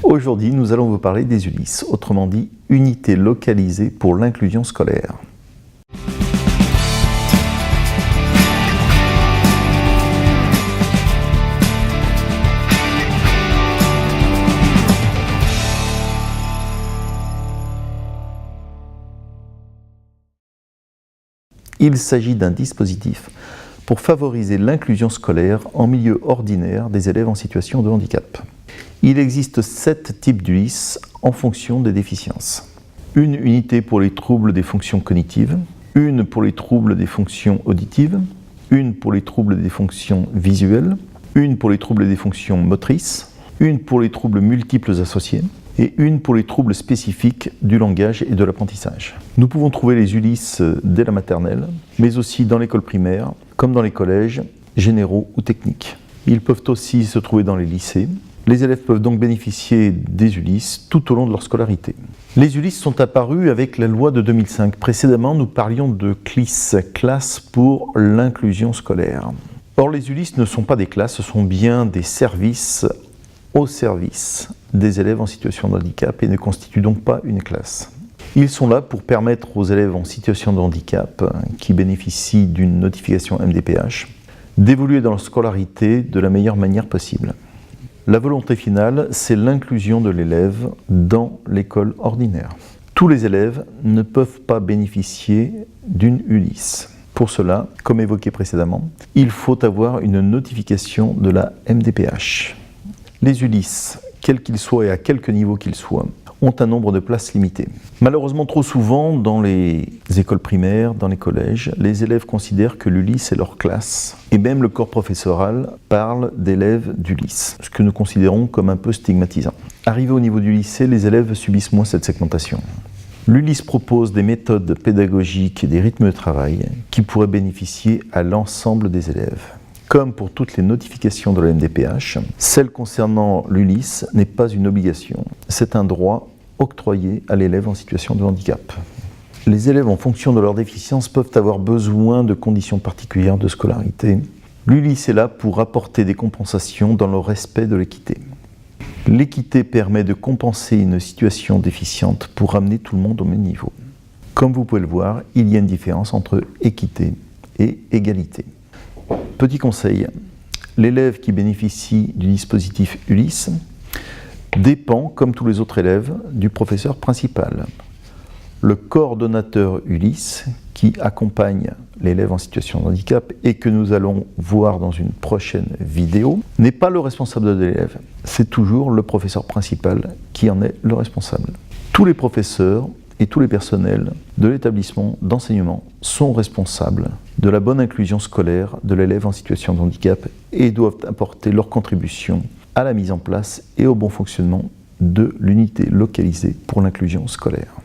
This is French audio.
Aujourd'hui, nous allons vous parler des ULIS, autrement dit, unités localisées pour l'inclusion scolaire. Il s'agit d'un dispositif pour favoriser l'inclusion scolaire en milieu ordinaire des élèves en situation de handicap. Il existe 7 types d'ULIS en fonction des déficiences. Une unité pour les troubles des fonctions cognitives, une pour les troubles des fonctions auditives, une pour les troubles des fonctions visuelles, une pour les troubles des fonctions motrices, une pour les troubles multiples associés, et une pour les troubles spécifiques du langage et de l'apprentissage. Nous pouvons trouver les ULIS dès la maternelle, mais aussi dans l'école primaire, comme dans les collèges, généraux ou techniques. Ils peuvent aussi se trouver dans les lycées. Les élèves peuvent donc bénéficier des ULIS tout au long de leur scolarité. Les ULIS sont apparus avec la loi de 2005. Précédemment, nous parlions de CLIS, classe pour l'inclusion scolaire. Or, les ULIS ne sont pas des classes, ce sont bien des services au service des élèves en situation de handicap et ne constituent donc pas une classe. Ils sont là pour permettre aux élèves en situation de handicap qui bénéficient d'une notification MDPH d'évoluer dans leur scolarité de la meilleure manière possible. La volonté finale, c'est l'inclusion de l'élève dans l'école ordinaire. Tous les élèves ne peuvent pas bénéficier d'une ULIS. Pour cela, comme évoqué précédemment, il faut avoir une notification de la MDPH. Les ULIS, quels qu'ils soient et à quelque niveau qu'ils soient, ont un nombre de places limité. Malheureusement, trop souvent, dans les écoles primaires, dans les collèges, les élèves considèrent que l'ULIS est leur classe. Et même le corps professoral parle d'élèves d'ULIS, ce que nous considérons comme un peu stigmatisant. Arrivés au niveau du lycée, les élèves subissent moins cette segmentation. L'ULIS propose des méthodes pédagogiques et des rythmes de travail qui pourraient bénéficier à l'ensemble des élèves. Comme pour toutes les notifications de la MDPH, celle concernant l'ULIS n'est pas une obligation, c'est un droit octroyé à l'élève en situation de handicap. Les élèves en fonction de leur déficience peuvent avoir besoin de conditions particulières de scolarité. L'ULIS est là pour apporter des compensations dans le respect de l'équité. L'équité permet de compenser une situation déficiente pour ramener tout le monde au même niveau. Comme vous pouvez le voir, il y a une différence entre équité et égalité. Petit conseil, l'élève qui bénéficie du dispositif ULIS dépend, comme tous les autres élèves, du professeur principal. Le coordonnateur ULIS, qui accompagne l'élève en situation de handicap et que nous allons voir dans une prochaine vidéo, n'est pas le responsable de l'élève. C'est toujours le professeur principal qui en est le responsable. Tous les professeurs et tous les personnels de l'établissement d'enseignement sont responsables de la bonne inclusion scolaire de l'élève en situation de handicap et doivent apporter leur contribution à la mise en place et au bon fonctionnement de l'unité localisée pour l'inclusion scolaire.